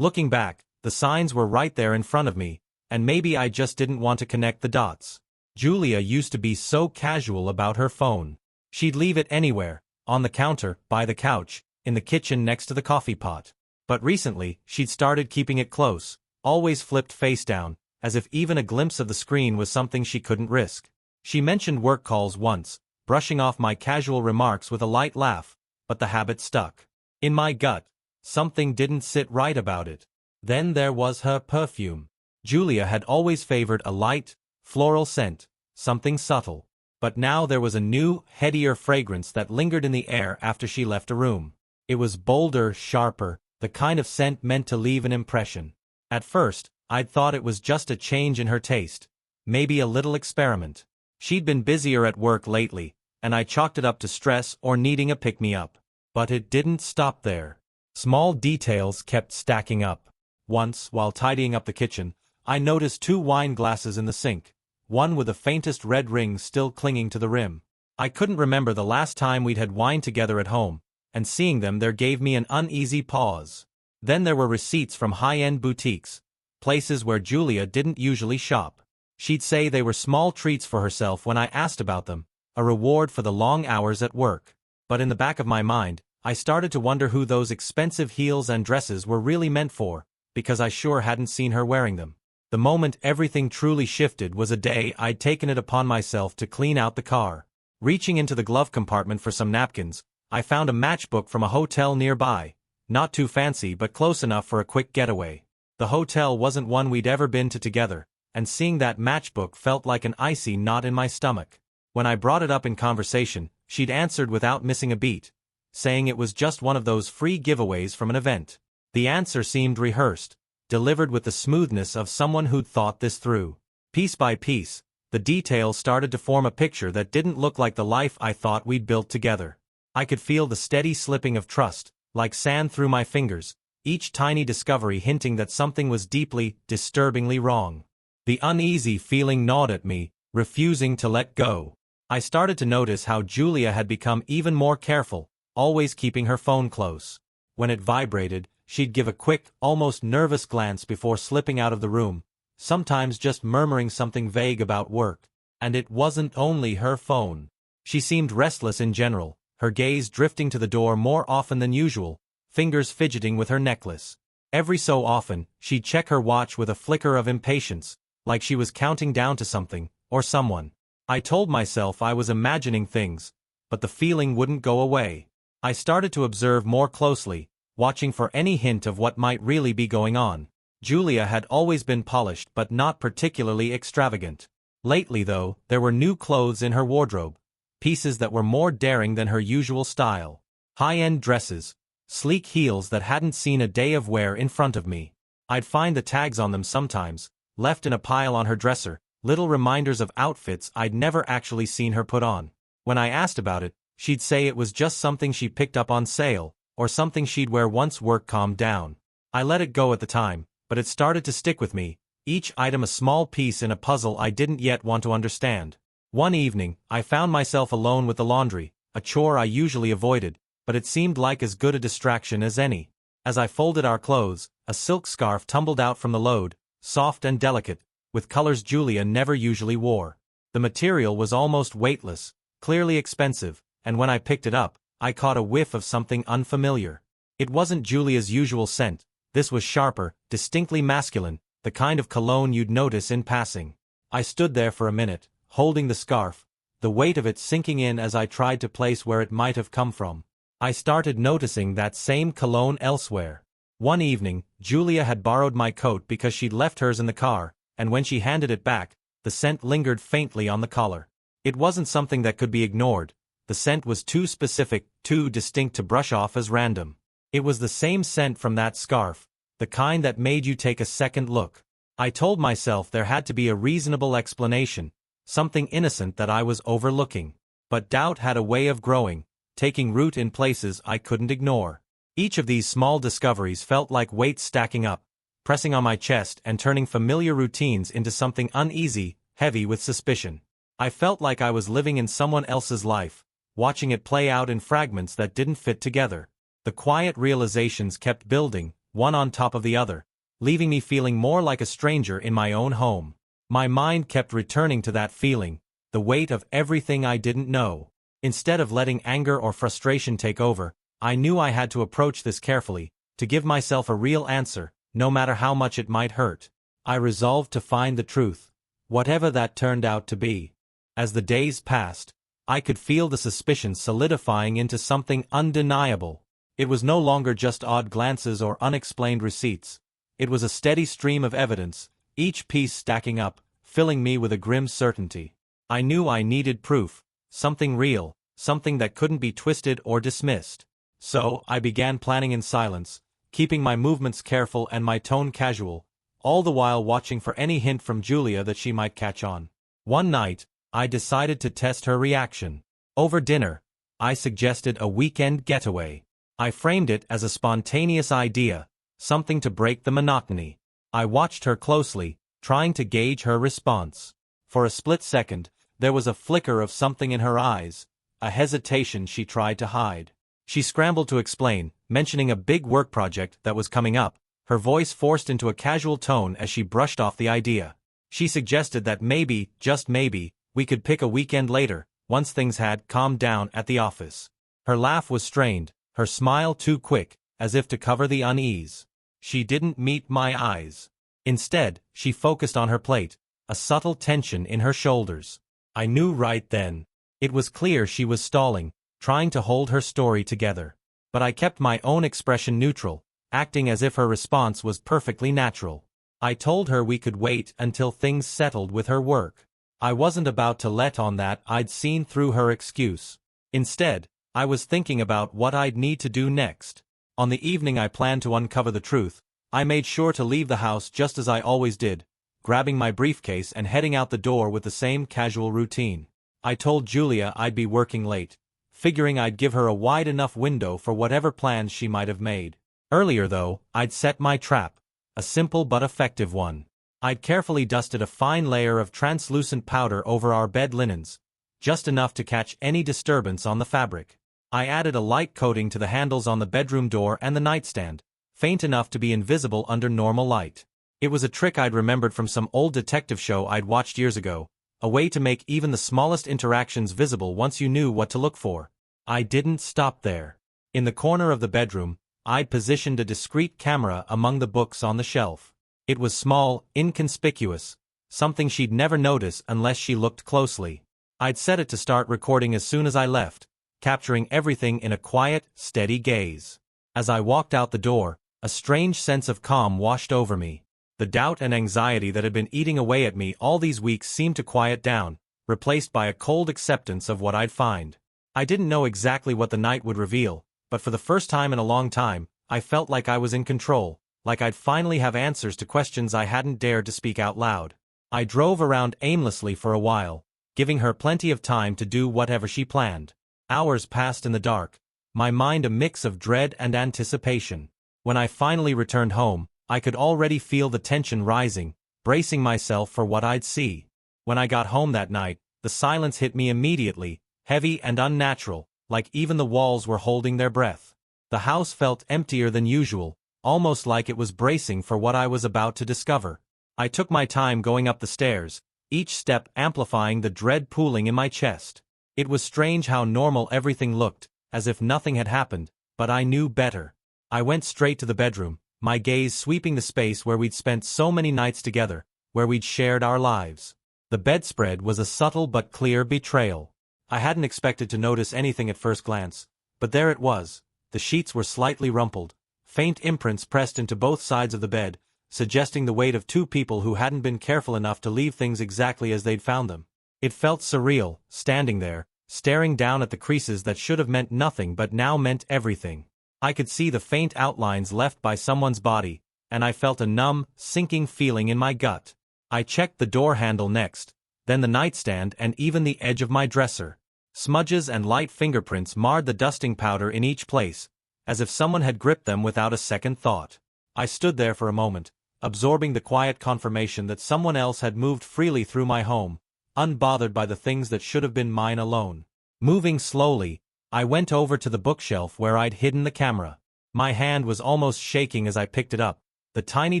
Looking back, the signs were right there in front of me, and maybe I just didn't want to connect the dots. Julia used to be so casual about her phone. She'd leave it anywhere, on the counter, by the couch, in the kitchen next to the coffee pot. But recently, she'd started keeping it close, always flipped face down, as if even a glimpse of the screen was something she couldn't risk. She mentioned work calls once, brushing off my casual remarks with a light laugh, but the habit stuck. In my gut, something didn't sit right about it. Then there was her perfume. Julia had always favored a light, floral scent, something subtle. But now there was a new, headier fragrance that lingered in the air after she left a room. It was bolder, sharper, the kind of scent meant to leave an impression. At first, I'd thought it was just a change in her taste, maybe a little experiment. She'd been busier at work lately, and I chalked it up to stress or needing a pick-me-up. But it didn't stop there. Small details kept stacking up. Once, while tidying up the kitchen, I noticed 2 wine glasses in the sink, one with the faintest red ring still clinging to the rim. I couldn't remember the last time we'd had wine together at home, and seeing them there gave me an uneasy pause. Then there were receipts from high-end boutiques, places where Julia didn't usually shop. She'd say they were small treats for herself when I asked about them, a reward for the long hours at work. But in the back of my mind, I started to wonder who those expensive heels and dresses were really meant for, because I sure hadn't seen her wearing them. The moment everything truly shifted was a day I'd taken it upon myself to clean out the car. Reaching into the glove compartment for some napkins, I found a matchbook from a hotel nearby, not too fancy but close enough for a quick getaway. The hotel wasn't one we'd ever been to together, and seeing that matchbook felt like an icy knot in my stomach. When I brought it up in conversation, she'd answered without missing a beat, saying it was just one of those free giveaways from an event. The answer seemed rehearsed, delivered with the smoothness of someone who'd thought this through. Piece by piece, the details started to form a picture that didn't look like the life I thought we'd built together. I could feel the steady slipping of trust, like sand through my fingers, each tiny discovery hinting that something was deeply, disturbingly wrong. The uneasy feeling gnawed at me, refusing to let go. I started to notice how Julia had become even more careful, always keeping her phone close. When it vibrated, she'd give a quick, almost nervous glance before slipping out of the room, sometimes just murmuring something vague about work. And it wasn't only her phone. She seemed restless in general, her gaze drifting to the door more often than usual, fingers fidgeting with her necklace. Every so often, she'd check her watch with a flicker of impatience, like she was counting down to something, or someone. I told myself I was imagining things, but the feeling wouldn't go away. I started to observe more closely, watching for any hint of what might really be going on. Julia had always been polished but not particularly extravagant. Lately though, there were new clothes in her wardrobe, pieces that were more daring than her usual style. High-end dresses, sleek heels that hadn't seen a day of wear in front of me. I'd find the tags on them sometimes, left in a pile on her dresser, little reminders of outfits I'd never actually seen her put on. When I asked about it, she'd say it was just something she picked up on sale, or something she'd wear once work calmed down. I let it go at the time, but it started to stick with me, each item a small piece in a puzzle I didn't yet want to understand. One evening, I found myself alone with the laundry, a chore I usually avoided, but it seemed like as good a distraction as any. As I folded our clothes, a silk scarf tumbled out from the load, soft and delicate, with colors Julia never usually wore. The material was almost weightless, clearly expensive, and when I picked it up, I caught a whiff of something unfamiliar. It wasn't Julia's usual scent. This was sharper, distinctly masculine, the kind of cologne you'd notice in passing. I stood there for a minute, holding the scarf, the weight of it sinking in as I tried to place where it might have come from. I started noticing that same cologne elsewhere. One evening, Julia had borrowed my coat because she'd left hers in the car, and when she handed it back, the scent lingered faintly on the collar. It wasn't something that could be ignored. The scent was too specific, too distinct to brush off as random. It was the same scent from that scarf, the kind that made you take a second look. I told myself there had to be a reasonable explanation, something innocent that I was overlooking. But doubt had a way of growing, taking root in places I couldn't ignore. Each of these small discoveries felt like weights stacking up, pressing on my chest and turning familiar routines into something uneasy, heavy with suspicion. I felt like I was living in someone else's life, watching it play out in fragments that didn't fit together. The quiet realizations kept building, one on top of the other, leaving me feeling more like a stranger in my own home. My mind kept returning to that feeling, the weight of everything I didn't know. Instead of letting anger or frustration take over, I knew I had to approach this carefully, to give myself a real answer, no matter how much it might hurt. I resolved to find the truth, whatever that turned out to be. As the days passed, I could feel the suspicion solidifying into something undeniable. It was no longer just odd glances or unexplained receipts. It was a steady stream of evidence, each piece stacking up, filling me with a grim certainty. I knew I needed proof, something real, something that couldn't be twisted or dismissed. So, I began planning in silence, keeping my movements careful and my tone casual, all the while watching for any hint from Julia that she might catch on. One night, I decided to test her reaction. Over dinner, I suggested a weekend getaway. I framed it as a spontaneous idea, something to break the monotony. I watched her closely, trying to gauge her response. For a split second, there was a flicker of something in her eyes, a hesitation she tried to hide. She scrambled to explain, mentioning a big work project that was coming up, her voice forced into a casual tone as she brushed off the idea. She suggested that maybe, just maybe, we could pick a weekend later, once things had calmed down at the office. Her laugh was strained, her smile too quick, as if to cover the unease. She didn't meet my eyes. Instead, she focused on her plate, a subtle tension in her shoulders. I knew right then. It was clear she was stalling, trying to hold her story together. But I kept my own expression neutral, acting as if her response was perfectly natural. I told her we could wait until things settled with her work. I wasn't about to let on that I'd seen through her excuse. Instead, I was thinking about what I'd need to do next. On the evening I planned to uncover the truth, I made sure to leave the house just as I always did, grabbing my briefcase and heading out the door with the same casual routine. I told Julia I'd be working late, figuring I'd give her a wide enough window for whatever plans she might have made. Earlier though, I'd set my trap, a simple but effective one. I'd carefully dusted a fine layer of translucent powder over our bed linens, just enough to catch any disturbance on the fabric. I added a light coating to the handles on the bedroom door and the nightstand, faint enough to be invisible under normal light. It was a trick I'd remembered from some old detective show I'd watched years ago, a way to make even the smallest interactions visible once you knew what to look for. I didn't stop there. In the corner of the bedroom, I'd positioned a discreet camera among the books on the shelf. It was small, inconspicuous, something she'd never notice unless she looked closely. I'd set it to start recording as soon as I left, capturing everything in a quiet, steady gaze. As I walked out the door, a strange sense of calm washed over me. The doubt and anxiety that had been eating away at me all these weeks seemed to quiet down, replaced by a cold acceptance of what I'd find. I didn't know exactly what the night would reveal, but for the first time in a long time, I felt like I was in control, like I'd finally have answers to questions I hadn't dared to speak out loud. I drove around aimlessly for a while, giving her plenty of time to do whatever she planned. Hours passed in the dark, my mind a mix of dread and anticipation. When I finally returned home, I could already feel the tension rising, bracing myself for what I'd see. When I got home that night, the silence hit me immediately, heavy and unnatural, like even the walls were holding their breath. The house felt emptier than usual, almost like it was bracing for what I was about to discover. I took my time going up the stairs, each step amplifying the dread pooling in my chest. It was strange how normal everything looked, as if nothing had happened, but I knew better. I went straight to the bedroom, my gaze sweeping the space where we'd spent so many nights together, where we'd shared our lives. The bedspread was a subtle but clear betrayal. I hadn't expected to notice anything at first glance, but there it was. The sheets were slightly rumpled, faint imprints pressed into both sides of the bed, suggesting the weight of two people who hadn't been careful enough to leave things exactly as they'd found them. It felt surreal, standing there, staring down at the creases that should have meant nothing but now meant everything. I could see the faint outlines left by someone's body, and I felt a numb, sinking feeling in my gut. I checked the door handle next, then the nightstand and even the edge of my dresser. Smudges and light fingerprints marred the dusting powder in each place, as if someone had gripped them without a second thought. I stood there for a moment, absorbing the quiet confirmation that someone else had moved freely through my home, unbothered by the things that should have been mine alone. Moving slowly, I went over to the bookshelf where I'd hidden the camera. My hand was almost shaking as I picked it up, the tiny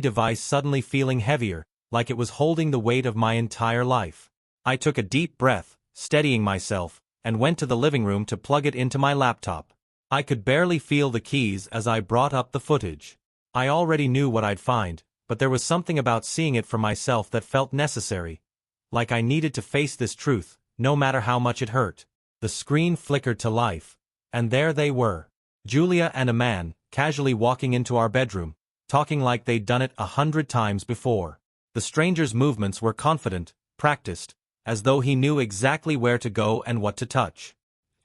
device suddenly feeling heavier, like it was holding the weight of my entire life. I took a deep breath, steadying myself, and went to the living room to plug it into my laptop. I could barely feel the keys as I brought up the footage. I already knew what I'd find, but there was something about seeing it for myself that felt necessary. Like I needed to face this truth, no matter how much it hurt. The screen flickered to life, and there they were. Julia and a man, casually walking into our bedroom, talking like they'd done it 100 times before. The stranger's movements were confident, practiced, as though he knew exactly where to go and what to touch.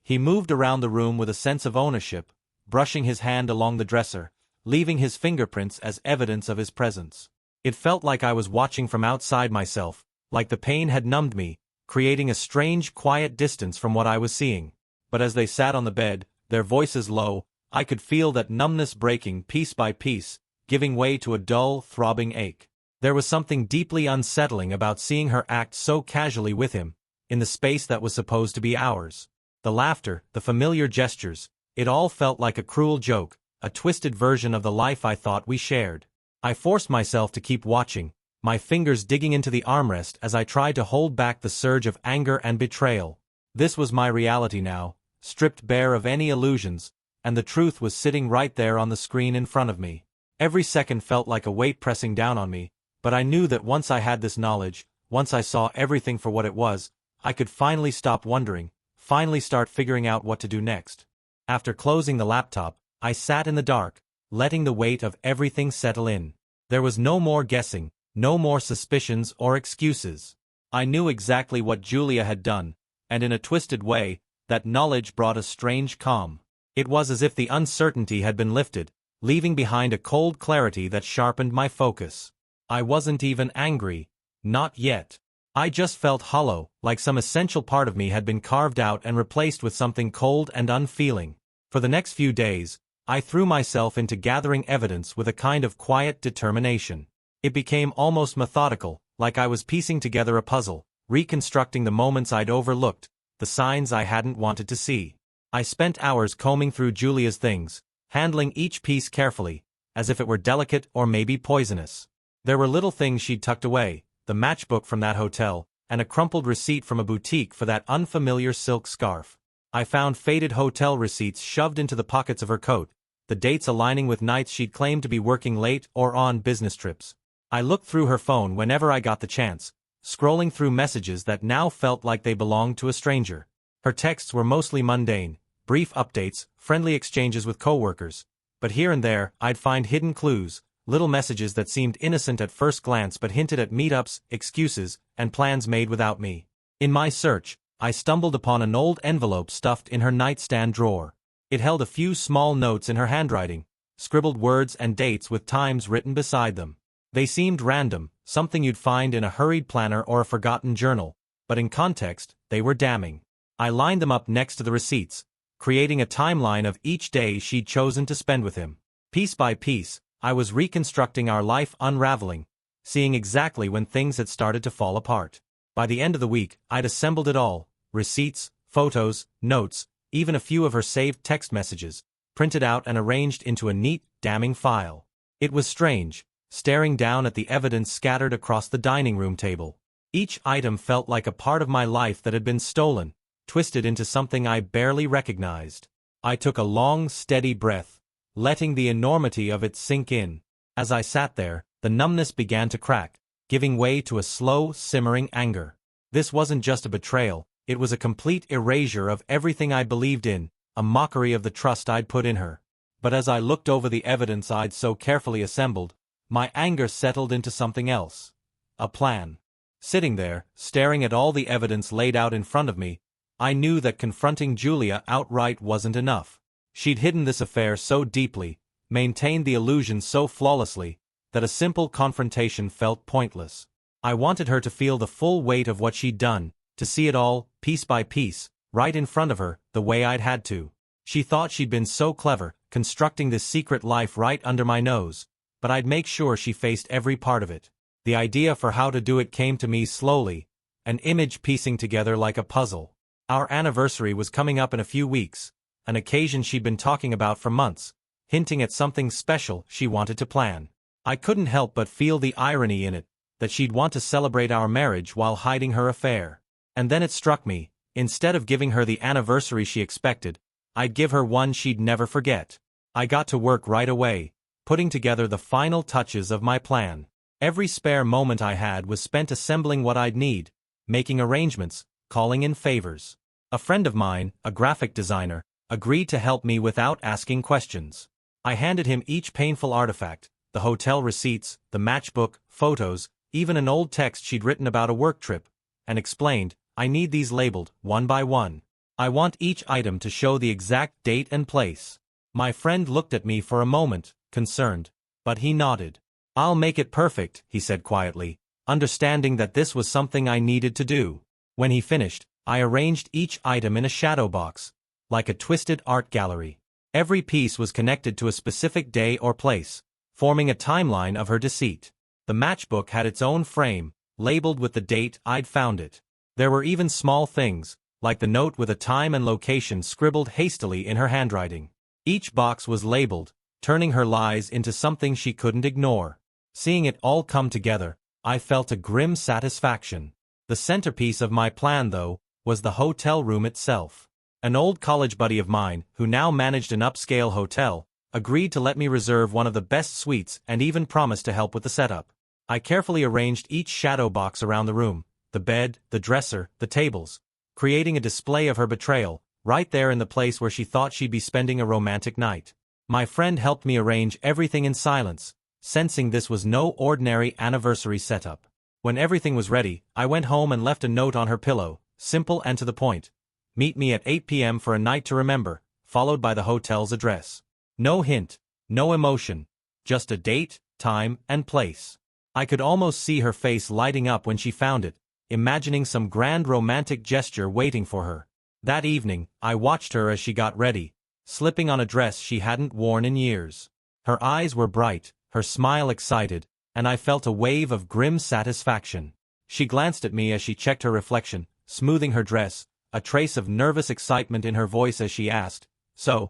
He moved around the room with a sense of ownership, brushing his hand along the dresser, leaving his fingerprints as evidence of his presence. It felt like I was watching from outside myself, like the pain had numbed me, creating a strange, quiet distance from what I was seeing. But as they sat on the bed, their voices low, I could feel that numbness breaking piece by piece, giving way to a dull, throbbing ache. There was something deeply unsettling about seeing her act so casually with him, in the space that was supposed to be ours. The laughter, the familiar gestures, it all felt like a cruel joke, a twisted version of the life I thought we shared. I forced myself to keep watching, my fingers digging into the armrest as I tried to hold back the surge of anger and betrayal. This was my reality now, stripped bare of any illusions, and the truth was sitting right there on the screen in front of me. Every second felt like a weight pressing down on me, but I knew that once I had this knowledge, once I saw everything for what it was, I could finally stop wondering, finally start figuring out what to do next. After closing the laptop, I sat in the dark, letting the weight of everything settle in. There was no more guessing, no more suspicions or excuses. I knew exactly what Julia had done, and in a twisted way, that knowledge brought a strange calm. It was as if the uncertainty had been lifted, leaving behind a cold clarity that sharpened my focus. I wasn't even angry. Not yet. I just felt hollow, like some essential part of me had been carved out and replaced with something cold and unfeeling. For the next few days, I threw myself into gathering evidence with a kind of quiet determination. It became almost methodical, like I was piecing together a puzzle, reconstructing the moments I'd overlooked, the signs I hadn't wanted to see. I spent hours combing through Julia's things, handling each piece carefully, as if it were delicate or maybe poisonous. There were little things she'd tucked away, the matchbook from that hotel, and a crumpled receipt from a boutique for that unfamiliar silk scarf. I found faded hotel receipts shoved into the pockets of her coat, the dates aligning with nights she'd claimed to be working late or on business trips. I looked through her phone whenever I got the chance, scrolling through messages that now felt like they belonged to a stranger. Her texts were mostly mundane, brief updates, friendly exchanges with coworkers, but here and there I'd find hidden clues, little messages that seemed innocent at first glance but hinted at meetups, excuses, and plans made without me. In my search, I stumbled upon an old envelope stuffed in her nightstand drawer. It held a few small notes in her handwriting, scribbled words and dates with times written beside them. They seemed random, something you'd find in a hurried planner or a forgotten journal, but in context, they were damning. I lined them up next to the receipts, creating a timeline of each day she'd chosen to spend with him. Piece by piece, I was reconstructing our life unraveling, seeing exactly when things had started to fall apart. By the end of the week, I'd assembled it all, receipts, photos, notes, even a few of her saved text messages, printed out and arranged into a neat, damning file. It was strange, staring down at the evidence scattered across the dining room table. Each item felt like a part of my life that had been stolen, twisted into something I barely recognized. I took a long, steady breath, letting the enormity of it sink in. As I sat there, the numbness began to crack, giving way to a slow, simmering anger. This wasn't just a betrayal, it was a complete erasure of everything I believed in, a mockery of the trust I'd put in her. But as I looked over the evidence I'd so carefully assembled, my anger settled into something else. A plan. Sitting there, staring at all the evidence laid out in front of me, I knew that confronting Julia outright wasn't enough. She'd hidden this affair so deeply, maintained the illusion so flawlessly, that a simple confrontation felt pointless. I wanted her to feel the full weight of what she'd done, to see it all, piece by piece, right in front of her, the way I'd had to. She thought she'd been so clever, constructing this secret life right under my nose, but I'd make sure she faced every part of it. The idea for how to do it came to me slowly, an image piecing together like a puzzle. Our anniversary was coming up in a few weeks, an occasion she'd been talking about for months, hinting at something special she wanted to plan. I couldn't help but feel the irony in it, that she'd want to celebrate our marriage while hiding her affair. And then it struck me, instead of giving her the anniversary she expected, I'd give her one she'd never forget. I got to work right away, putting together the final touches of my plan. Every spare moment I had was spent assembling what I'd need, making arrangements, calling in favors. A friend of mine, a graphic designer, agreed to help me without asking questions. I handed him each painful artifact, the hotel receipts, the matchbook, photos, even an old text she'd written about a work trip, and explained, I need these labeled, one by one. I want each item to show the exact date and place. My friend looked at me for a moment, concerned, but he nodded. I'll make it perfect, he said quietly, understanding that this was something I needed to do. When he finished, I arranged each item in a shadow box, like a twisted art gallery. Every piece was connected to a specific day or place, forming a timeline of her deceit. The matchbook had its own frame, labeled with the date I'd found it. There were even small things, like the note with a time and location scribbled hastily in her handwriting. Each box was labeled, turning her lies into something she couldn't ignore. Seeing it all come together, I felt a grim satisfaction. The centerpiece of my plan, though, was the hotel room itself. An old college buddy of mine, who now managed an upscale hotel, agreed to let me reserve one of the best suites and even promised to help with the setup. I carefully arranged each shadow box around the room, the bed, the dresser, the tables, creating a display of her betrayal, right there in the place where she thought she'd be spending a romantic night. My friend helped me arrange everything in silence, sensing this was no ordinary anniversary setup. When everything was ready, I went home and left a note on her pillow, simple and to the point. Meet me at 8 p.m. for a night to remember, followed by the hotel's address. No hint, no emotion, just a date, time, and place. I could almost see her face lighting up when she found it, imagining some grand romantic gesture waiting for her. That evening, I watched her as she got ready, slipping on a dress she hadn't worn in years. Her eyes were bright, her smile excited, and I felt a wave of grim satisfaction. She glanced at me as she checked her reflection, smoothing her dress, a trace of nervous excitement in her voice as she asked, "So,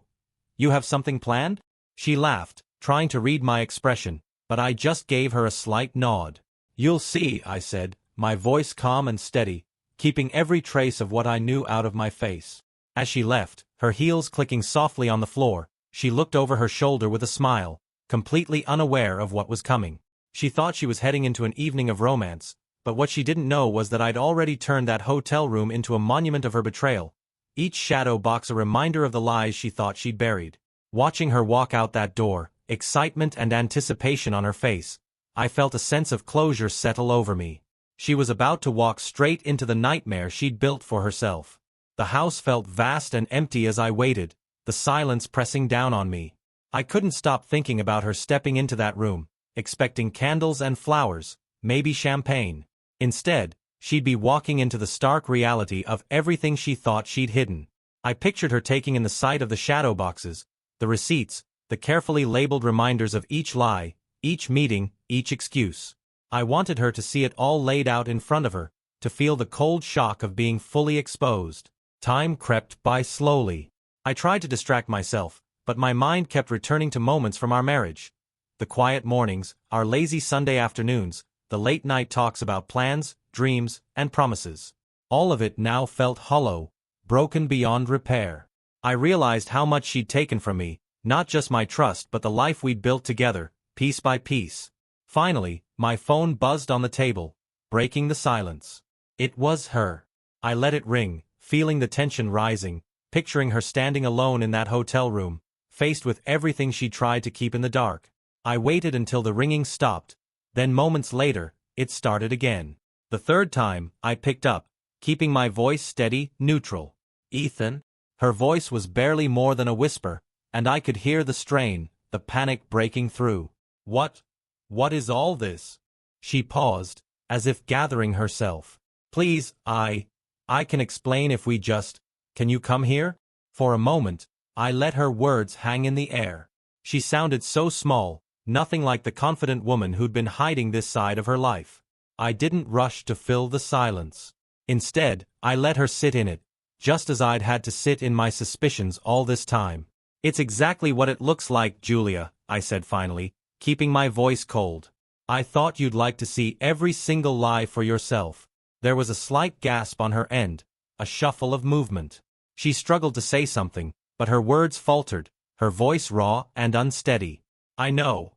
you have something planned?" She laughed, trying to read my expression, but I just gave her a slight nod. "You'll see," I said, my voice calm and steady, keeping every trace of what I knew out of my face. As she left, her heels clicking softly on the floor, she looked over her shoulder with a smile, completely unaware of what was coming. She thought she was heading into an evening of romance, but what she didn't know was that I'd already turned that hotel room into a monument of her betrayal, each shadow box a reminder of the lies she thought she'd buried. Watching her walk out that door, excitement and anticipation on her face, I felt a sense of closure settle over me. She was about to walk straight into the nightmare she'd built for herself. The house felt vast and empty as I waited, the silence pressing down on me. I couldn't stop thinking about her stepping into that room, expecting candles and flowers, maybe champagne. Instead, she'd be walking into the stark reality of everything she thought she'd hidden. I pictured her taking in the sight of the shadow boxes, the receipts, the carefully labeled reminders of each lie, each meeting, each excuse. I wanted her to see it all laid out in front of her, to feel the cold shock of being fully exposed. Time crept by slowly. I tried to distract myself, but my mind kept returning to moments from our marriage. The quiet mornings, our lazy Sunday afternoons, the late-night talks about plans, dreams, and promises. All of it now felt hollow, broken beyond repair. I realized how much she'd taken from me, not just my trust but the life we'd built together, piece by piece. Finally, my phone buzzed on the table, breaking the silence. It was her. I let it ring, feeling the tension rising, picturing her standing alone in that hotel room, faced with everything she tried to keep in the dark. I waited until the ringing stopped, then moments later, it started again. The third time, I picked up, keeping my voice steady, neutral. "Ethan?" Her voice was barely more than a whisper, and I could hear the strain, the panic breaking through. What is all this?" She paused, as if gathering herself. "Please, I can explain if we just, can you come here?" For a moment, I let her words hang in the air. She sounded so small, nothing like the confident woman who'd been hiding this side of her life. I didn't rush to fill the silence. Instead, I let her sit in it, just as I'd had to sit in my suspicions all this time. It's exactly what it looks like, Julia, I said finally, keeping my voice cold. I thought you'd like to see every single lie for yourself. There was a slight gasp on her end, a shuffle of movement. She struggled to say something, but her words faltered, her voice raw and unsteady. I know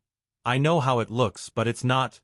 how it looks, but it's not.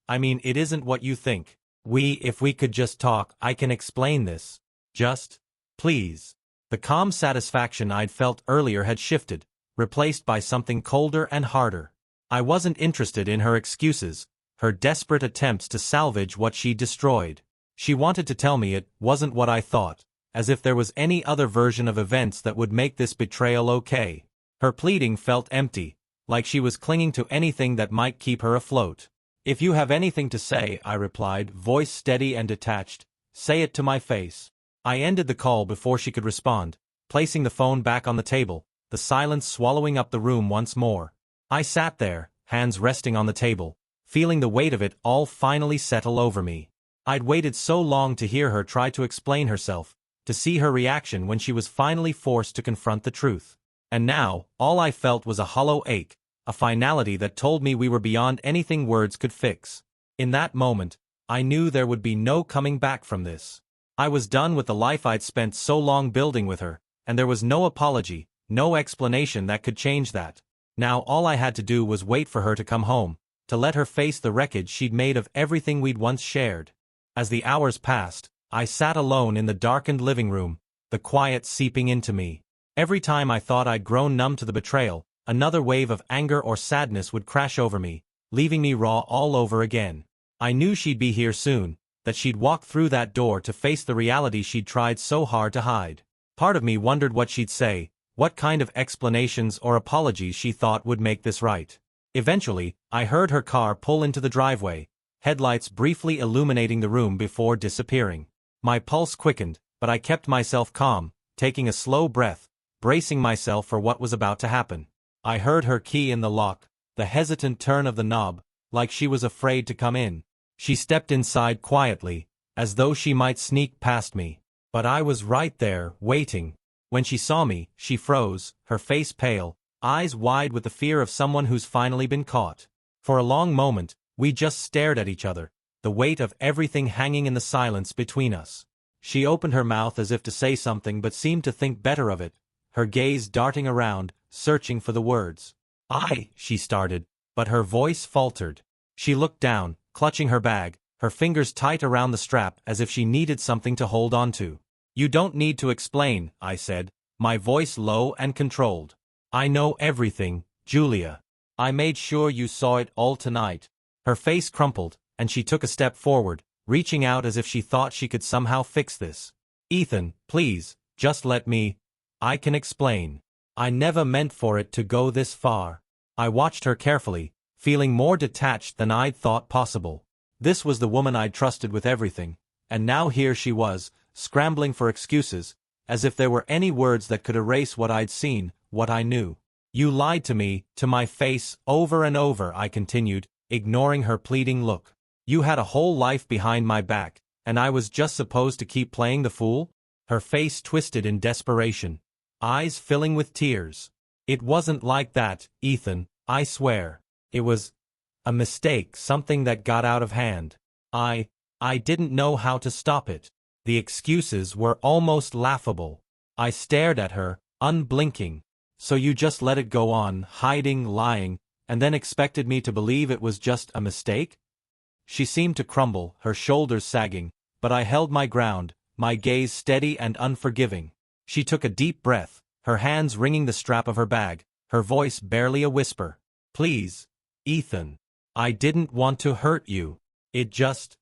I mean, it isn't what you think. If we could just talk, I can explain this. Just, please. The calm satisfaction I'd felt earlier had shifted, replaced by something colder and harder. I wasn't interested in her excuses, her desperate attempts to salvage what she'd destroyed. She wanted to tell me it wasn't what I thought, as if there was any other version of events that would make this betrayal okay. Her pleading felt empty, like she was clinging to anything that might keep her afloat. If you have anything to say, I replied, voice steady and detached, say it to my face. I ended the call before she could respond, placing the phone back on the table, the silence swallowing up the room once more. I sat there, hands resting on the table, feeling the weight of it all finally settle over me. I'd waited so long to hear her try to explain herself, to see her reaction when she was finally forced to confront the truth. And now, all I felt was a hollow ache, a finality that told me we were beyond anything words could fix. In that moment, I knew there would be no coming back from this. I was done with the life I'd spent so long building with her, and there was no apology, no explanation that could change that. Now all I had to do was wait for her to come home, to let her face the wreckage she'd made of everything we'd once shared. As the hours passed, I sat alone in the darkened living room, the quiet seeping into me. Every time I thought I'd grown numb to the betrayal, another wave of anger or sadness would crash over me, leaving me raw all over again. I knew she'd be here soon, that she'd walk through that door to face the reality she'd tried so hard to hide. Part of me wondered what she'd say, what kind of explanations or apologies she thought would make this right. Eventually, I heard her car pull into the driveway, headlights briefly illuminating the room before disappearing. My pulse quickened, but I kept myself calm, taking a slow breath, bracing myself for what was about to happen. I heard her key in the lock, the hesitant turn of the knob, like she was afraid to come in. She stepped inside quietly, as though she might sneak past me. But I was right there, waiting. When she saw me, she froze, her face pale, eyes wide with the fear of someone who's finally been caught. For a long moment, we just stared at each other, the weight of everything hanging in the silence between us. She opened her mouth as if to say something but seemed to think better of it, her gaze darting around, searching for the words. She started, but her voice faltered. She looked down, clutching her bag, her fingers tight around the strap as if she needed something to hold on to. You don't need to explain, I said, my voice low and controlled. I know everything, Julia. I made sure you saw it all tonight. Her face crumpled, and she took a step forward, reaching out as if she thought she could somehow fix this. Ethan, please, just let me. I can explain. I never meant for it to go this far. I watched her carefully, feeling more detached than I'd thought possible. This was the woman I'd trusted with everything, and now here she was, scrambling for excuses, as if there were any words that could erase what I'd seen, what I knew. You lied to me, to my face, over and over, I continued, ignoring her pleading look. You had a whole life behind my back, and I was just supposed to keep playing the fool? Her face twisted in desperation, eyes filling with tears. It wasn't like that, Ethan, I swear. It was a mistake, something that got out of hand. I didn't know how to stop it. The excuses were almost laughable. I stared at her, unblinking. So you just let it go on, hiding, lying, and then expected me to believe it was just a mistake? She seemed to crumble, her shoulders sagging, but I held my ground, my gaze steady and unforgiving. She took a deep breath, her hands wringing the strap of her bag, her voice barely a whisper. Please, Ethan. I didn't want to hurt you. It just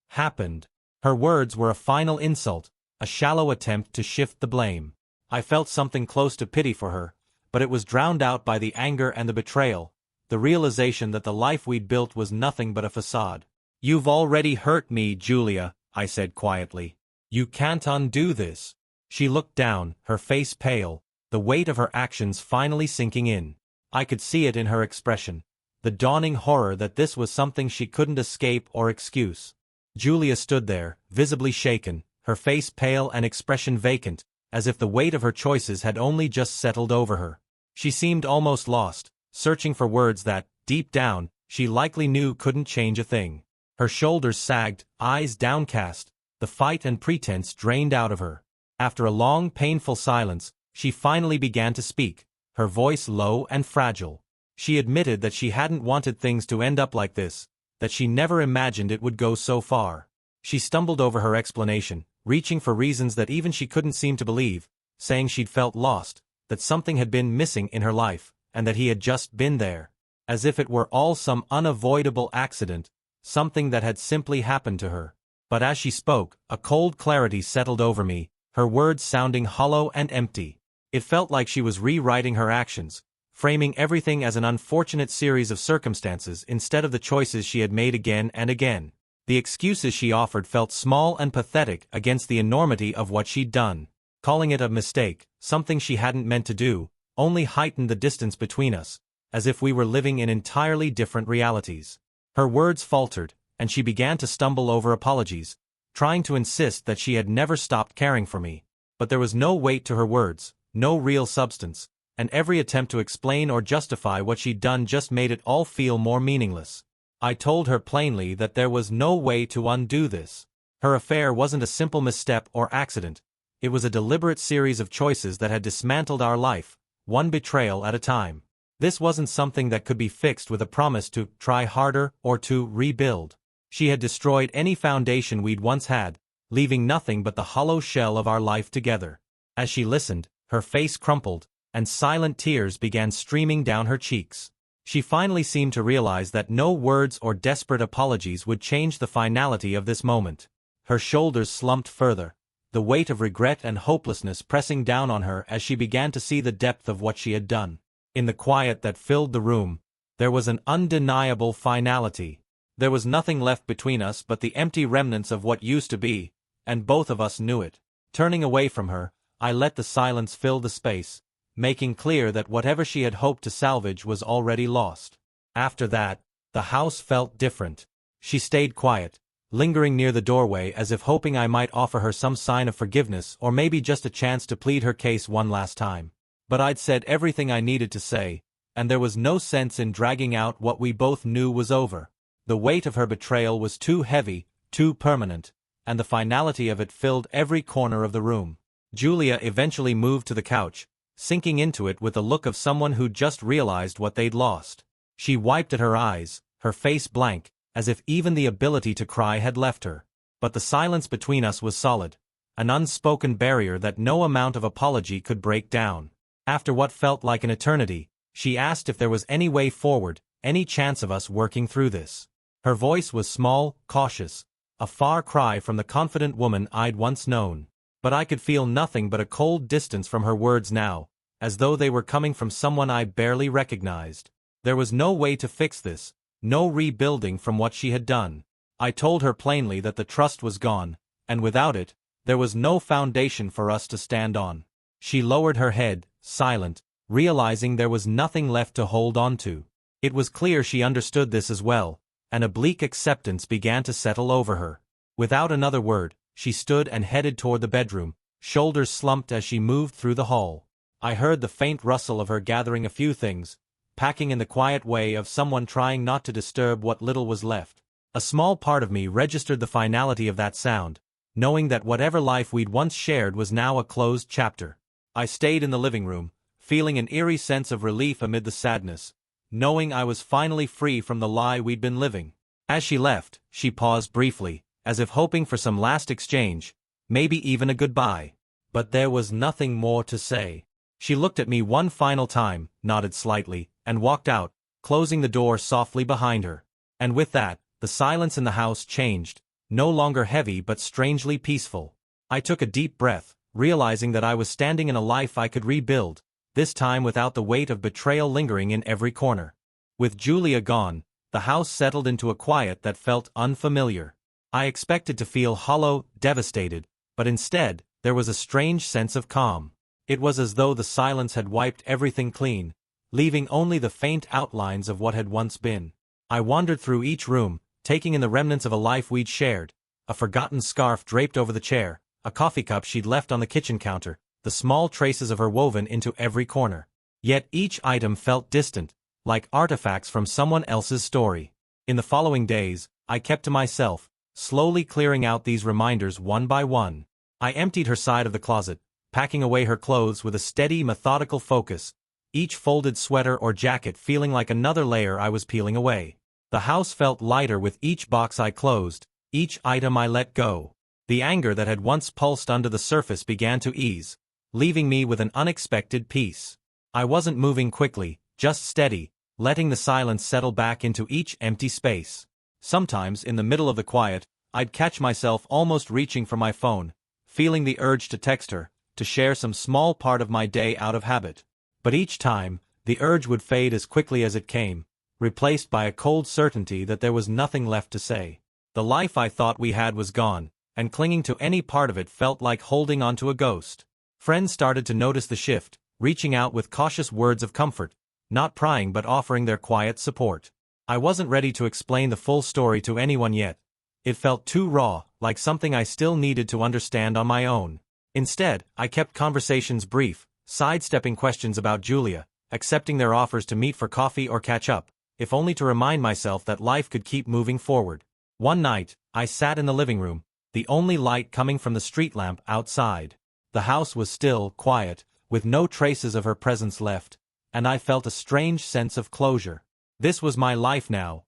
happened. Her words were a final insult, a shallow attempt to shift the blame. I felt something close to pity for her, but it was drowned out by the anger and the betrayal, the realization that the life we'd built was nothing but a facade. You've already hurt me, Julia, I said quietly. You can't undo this. She looked down, her face pale, the weight of her actions finally sinking in. I could see it in her expression, the dawning horror that this was something she couldn't escape or excuse. Julia stood there, visibly shaken, her face pale and expression vacant, as if the weight of her choices had only just settled over her. She seemed almost lost, searching for words that, deep down, she likely knew couldn't change a thing. Her shoulders sagged, eyes downcast, the fight and pretense drained out of her. After a long, painful silence, she finally began to speak, her voice low and fragile. She admitted that she hadn't wanted things to end up like this, that she never imagined it would go so far. She stumbled over her explanation, reaching for reasons that even she couldn't seem to believe, saying she'd felt lost, that something had been missing in her life, and that he had just been there. As if it were all some unavoidable accident, something that had simply happened to her. But as she spoke, a cold clarity settled over me, her words sounding hollow and empty. It felt like she was rewriting her actions, framing everything as an unfortunate series of circumstances instead of the choices she had made again and again. The excuses she offered felt small and pathetic against the enormity of what she'd done. Calling it a mistake, something she hadn't meant to do, only heightened the distance between us, as if we were living in entirely different realities. Her words faltered, and she began to stumble over apologies, trying to insist that she had never stopped caring for me. But there was no weight to her words, no real substance, and every attempt to explain or justify what she'd done just made it all feel more meaningless. I told her plainly that there was no way to undo this. Her affair wasn't a simple misstep or accident. It was a deliberate series of choices that had dismantled our life, one betrayal at a time. This wasn't something that could be fixed with a promise to try harder or to rebuild. She had destroyed any foundation we'd once had, leaving nothing but the hollow shell of our life together. As she listened, her face crumpled, and silent tears began streaming down her cheeks. She finally seemed to realize that no words or desperate apologies would change the finality of this moment. Her shoulders slumped further, the weight of regret and hopelessness pressing down on her as she began to see the depth of what she had done. In the quiet that filled the room, there was an undeniable finality. There was nothing left between us but the empty remnants of what used to be, and both of us knew it. Turning away from her, I let the silence fill the space, making clear that whatever she had hoped to salvage was already lost. After that, the house felt different. She stayed quiet, lingering near the doorway as if hoping I might offer her some sign of forgiveness or maybe just a chance to plead her case one last time. But I'd said everything I needed to say, and there was no sense in dragging out what we both knew was over. The weight of her betrayal was too heavy, too permanent, and the finality of it filled every corner of the room. Julia eventually moved to the couch, sinking into it with the look of someone who'd just realized what they'd lost. She wiped at her eyes, her face blank, as if even the ability to cry had left her. But the silence between us was solid, an unspoken barrier that no amount of apology could break down. After what felt like an eternity, she asked if there was any way forward, any chance of us working through this. Her voice was small, cautious, a far cry from the confident woman I'd once known. But I could feel nothing but a cold distance from her words now, as though they were coming from someone I barely recognized. There was no way to fix this, no rebuilding from what she had done. I told her plainly that the trust was gone, and without it, there was no foundation for us to stand on. She lowered her head, silent, realizing there was nothing left to hold on to. It was clear she understood this as well, and a bleak acceptance began to settle over her. Without another word, she stood and headed toward the bedroom, shoulders slumped as she moved through the hall. I heard the faint rustle of her gathering a few things, packing in the quiet way of someone trying not to disturb what little was left. A small part of me registered the finality of that sound, knowing that whatever life we'd once shared was now a closed chapter. I stayed in the living room, feeling an eerie sense of relief amid the sadness, knowing I was finally free from the lie we'd been living. As she left, she paused briefly, as if hoping for some last exchange, maybe even a goodbye. But there was nothing more to say. She looked at me one final time, nodded slightly, and walked out, closing the door softly behind her. And with that, the silence in the house changed, no longer heavy but strangely peaceful. I took a deep breath, realizing that I was standing in a life I could rebuild, this time without the weight of betrayal lingering in every corner. With Julia gone, the house settled into a quiet that felt unfamiliar. I expected to feel hollow, devastated, but instead, there was a strange sense of calm. It was as though the silence had wiped everything clean, leaving only the faint outlines of what had once been. I wandered through each room, taking in the remnants of a life we'd shared, a forgotten scarf draped over the chair, a coffee cup she'd left on the kitchen counter, the small traces of her woven into every corner. Yet each item felt distant, like artifacts from someone else's story. In the following days, I kept to myself, slowly clearing out these reminders one by one. I emptied her side of the closet, packing away her clothes with a steady, methodical focus, each folded sweater or jacket feeling like another layer I was peeling away. The house felt lighter with each box I closed, each item I let go. The anger that had once pulsed under the surface began to ease, leaving me with an unexpected peace. I wasn't moving quickly, just steady, letting the silence settle back into each empty space. Sometimes, in the middle of the quiet, I'd catch myself almost reaching for my phone, feeling the urge to text her, to share some small part of my day out of habit. But each time, the urge would fade as quickly as it came, replaced by a cold certainty that there was nothing left to say. The life I thought we had was gone, and clinging to any part of it felt like holding onto a ghost. Friends started to notice the shift, reaching out with cautious words of comfort, not prying but offering their quiet support. I wasn't ready to explain the full story to anyone yet. It felt too raw, like something I still needed to understand on my own. Instead, I kept conversations brief, sidestepping questions about Julia, accepting their offers to meet for coffee or catch up, if only to remind myself that life could keep moving forward. One night, I sat in the living room, the only light coming from the street lamp outside. The house was still, quiet, with no traces of her presence left, and I felt a strange sense of closure. This was my life now.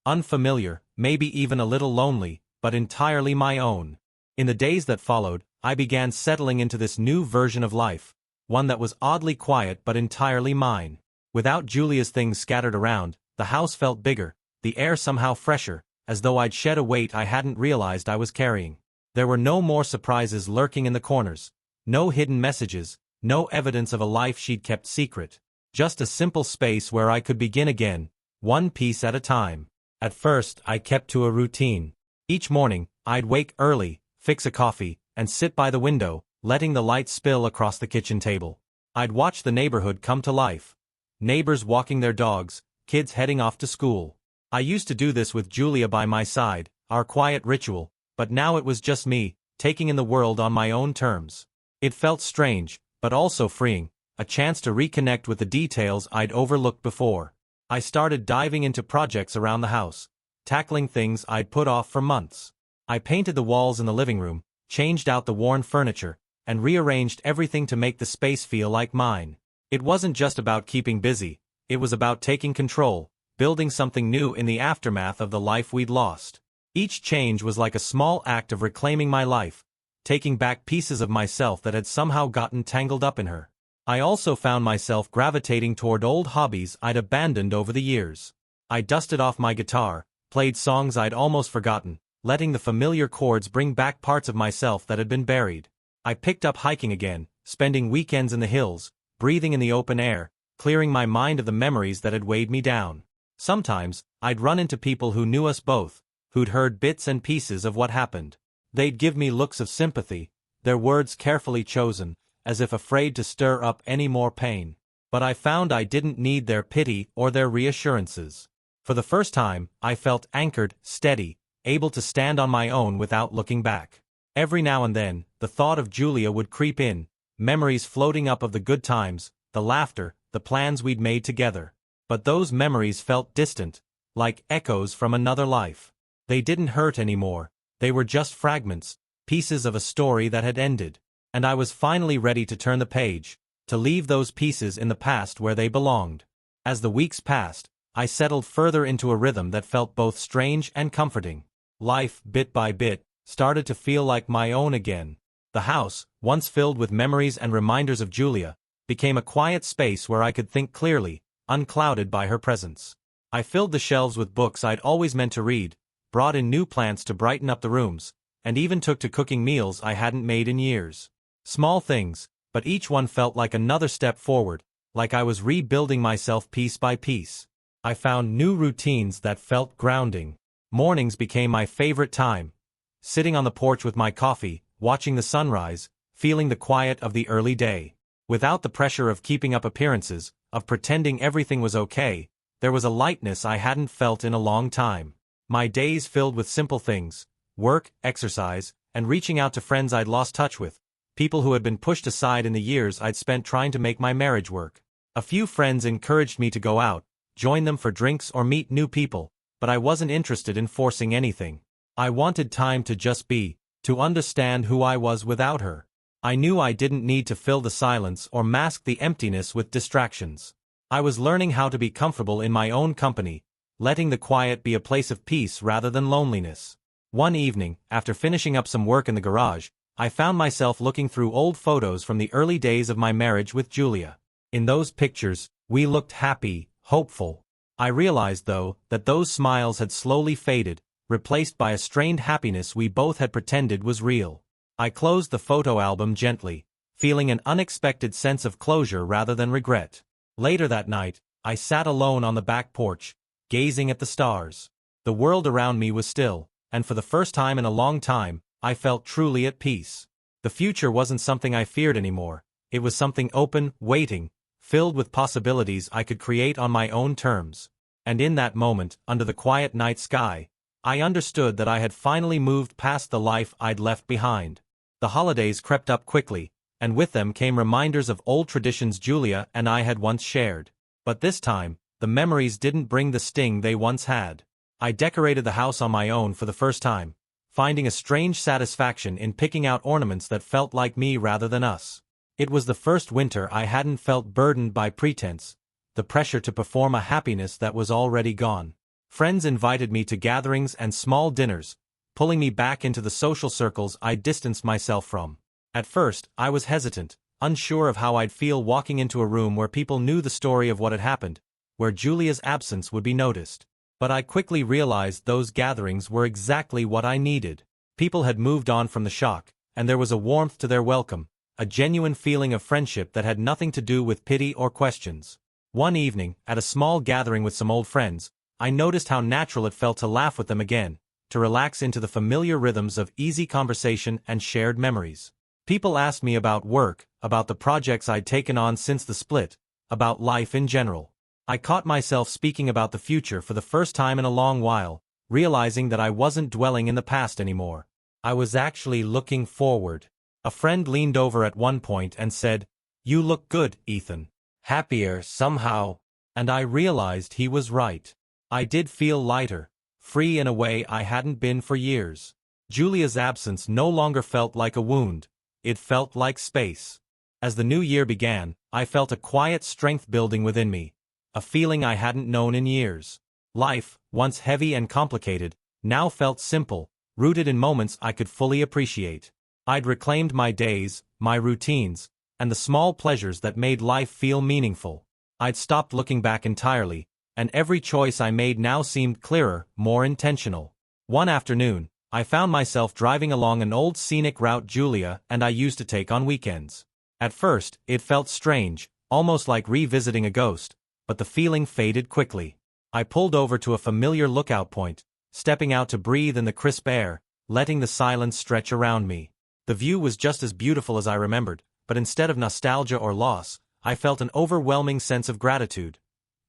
Unfamiliar, maybe even a little lonely, but entirely my own. In the days that followed, I began settling into this new version of life, one that was oddly quiet but entirely mine. Without Julia's things scattered around, the house felt bigger, the air somehow fresher, as though I'd shed a weight I hadn't realized I was carrying. There were no more surprises lurking in the corners, no hidden messages, no evidence of a life she'd kept secret. Just a simple space where I could begin again, one piece at a time. At first, I kept to a routine. Each morning, I'd wake early, fix a coffee, and sit by the window, letting the light spill across the kitchen table. I'd watch the neighborhood come to life. Neighbors walking their dogs, kids heading off to school. I used to do this with Julia by my side, our quiet ritual, but now it was just me, taking in the world on my own terms. It felt strange, but also freeing, a chance to reconnect with the details I'd overlooked before. I started diving into projects around the house, tackling things I'd put off for months. I painted the walls in the living room, changed out the worn furniture, and rearranged everything to make the space feel like mine. It wasn't just about keeping busy, it was about taking control, building something new in the aftermath of the life we'd lost. Each change was like a small act of reclaiming my life, taking back pieces of myself that had somehow gotten tangled up in her. I also found myself gravitating toward old hobbies I'd abandoned over the years. I dusted off my guitar, played songs I'd almost forgotten, letting the familiar chords bring back parts of myself that had been buried. I picked up hiking again, spending weekends in the hills, breathing in the open air, clearing my mind of the memories that had weighed me down. Sometimes, I'd run into people who knew us both, who'd heard bits and pieces of what happened. They'd give me looks of sympathy, their words carefully chosen, as if afraid to stir up any more pain. But I found I didn't need their pity or their reassurances. For the first time, I felt anchored, steady, able to stand on my own without looking back. Every now and then, the thought of Julia would creep in, memories floating up of the good times, the laughter, the plans we'd made together. But those memories felt distant, like echoes from another life. They didn't hurt anymore, they were just fragments, pieces of a story that had ended. And I was finally ready to turn the page, to leave those pieces in the past where they belonged. As the weeks passed, I settled further into a rhythm that felt both strange and comforting. Life, bit by bit, started to feel like my own again. The house, once filled with memories and reminders of Julia, became a quiet space where I could think clearly, unclouded by her presence. I filled the shelves with books I'd always meant to read, brought in new plants to brighten up the rooms, and even took to cooking meals I hadn't made in years. Small things, but each one felt like another step forward, like I was rebuilding myself piece by piece. I found new routines that felt grounding. Mornings became my favorite time. Sitting on the porch with my coffee, watching the sunrise, feeling the quiet of the early day. Without the pressure of keeping up appearances, of pretending everything was okay, there was a lightness I hadn't felt in a long time. My days filled with simple things, work, exercise, and reaching out to friends I'd lost touch with. People who had been pushed aside in the years I'd spent trying to make my marriage work. A few friends encouraged me to go out, join them for drinks or meet new people, but I wasn't interested in forcing anything. I wanted time to just be, to understand who I was without her. I knew I didn't need to fill the silence or mask the emptiness with distractions. I was learning how to be comfortable in my own company, letting the quiet be a place of peace rather than loneliness. One evening, after finishing up some work in the garage, I found myself looking through old photos from the early days of my marriage with Julia. In those pictures, we looked happy, hopeful. I realized, though, that those smiles had slowly faded, replaced by a strained happiness we both had pretended was real. I closed the photo album gently, feeling an unexpected sense of closure rather than regret. Later that night, I sat alone on the back porch, gazing at the stars. The world around me was still, and for the first time in a long time, I felt truly at peace. The future wasn't something I feared anymore. It was something open, waiting, filled with possibilities I could create on my own terms. And in that moment, under the quiet night sky, I understood that I had finally moved past the life I'd left behind. The holidays crept up quickly, and with them came reminders of old traditions Julia and I had once shared. But this time, the memories didn't bring the sting they once had. I decorated the house on my own for the first time, finding a strange satisfaction in picking out ornaments that felt like me rather than us. It was the first winter I hadn't felt burdened by pretense, the pressure to perform a happiness that was already gone. Friends invited me to gatherings and small dinners, pulling me back into the social circles I'd distanced myself from. At first, I was hesitant, unsure of how I'd feel walking into a room where people knew the story of what had happened, where Julia's absence would be noticed. But I quickly realized those gatherings were exactly what I needed. People had moved on from the shock, and there was a warmth to their welcome, a genuine feeling of friendship that had nothing to do with pity or questions. One evening, at a small gathering with some old friends, I noticed how natural it felt to laugh with them again, to relax into the familiar rhythms of easy conversation and shared memories. People asked me about work, about the projects I'd taken on since the split, about life in general. I caught myself speaking about the future for the first time in a long while, realizing that I wasn't dwelling in the past anymore. I was actually looking forward. A friend leaned over at one point and said, "You look good, Ethan. Happier, somehow." And I realized he was right. I did feel lighter, free in a way I hadn't been for years. Julia's absence no longer felt like a wound. It felt like space. As the new year began, I felt a quiet strength building within me, a feeling I hadn't known in years. Life, once heavy and complicated, now felt simple, rooted in moments I could fully appreciate. I'd reclaimed my days, my routines, and the small pleasures that made life feel meaningful. I'd stopped looking back entirely, and every choice I made now seemed clearer, more intentional. One afternoon, I found myself driving along an old scenic route Julia and I used to take on weekends. At first, it felt strange, almost like revisiting a ghost, but the feeling faded quickly. I pulled over to a familiar lookout point, stepping out to breathe in the crisp air, letting the silence stretch around me. The view was just as beautiful as I remembered, but instead of nostalgia or loss, I felt an overwhelming sense of gratitude.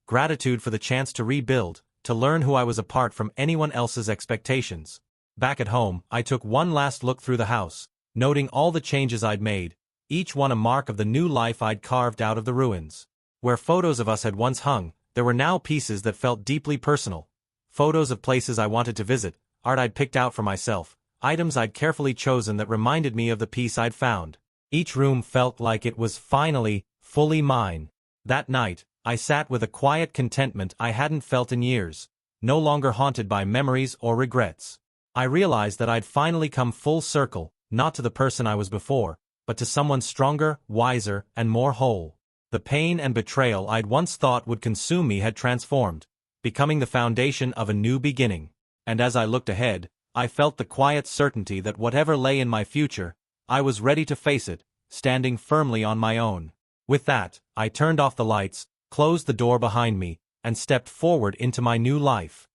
Gratitude for the chance to rebuild, to learn who I was apart from anyone else's expectations. Back at home, I took one last look through the house, noting all the changes I'd made, each one a mark of the new life I'd carved out of the ruins. Where photos of us had once hung, there were now pieces that felt deeply personal. Photos of places I wanted to visit, art I'd picked out for myself, items I'd carefully chosen that reminded me of the peace I'd found. Each room felt like it was finally, fully mine. That night, I sat with a quiet contentment I hadn't felt in years, no longer haunted by memories or regrets. I realized that I'd finally come full circle, not to the person I was before, but to someone stronger, wiser, and more whole. The pain and betrayal I'd once thought would consume me had transformed, becoming the foundation of a new beginning. And as I looked ahead, I felt the quiet certainty that whatever lay in my future, I was ready to face it, standing firmly on my own. With that, I turned off the lights, closed the door behind me, and stepped forward into my new life.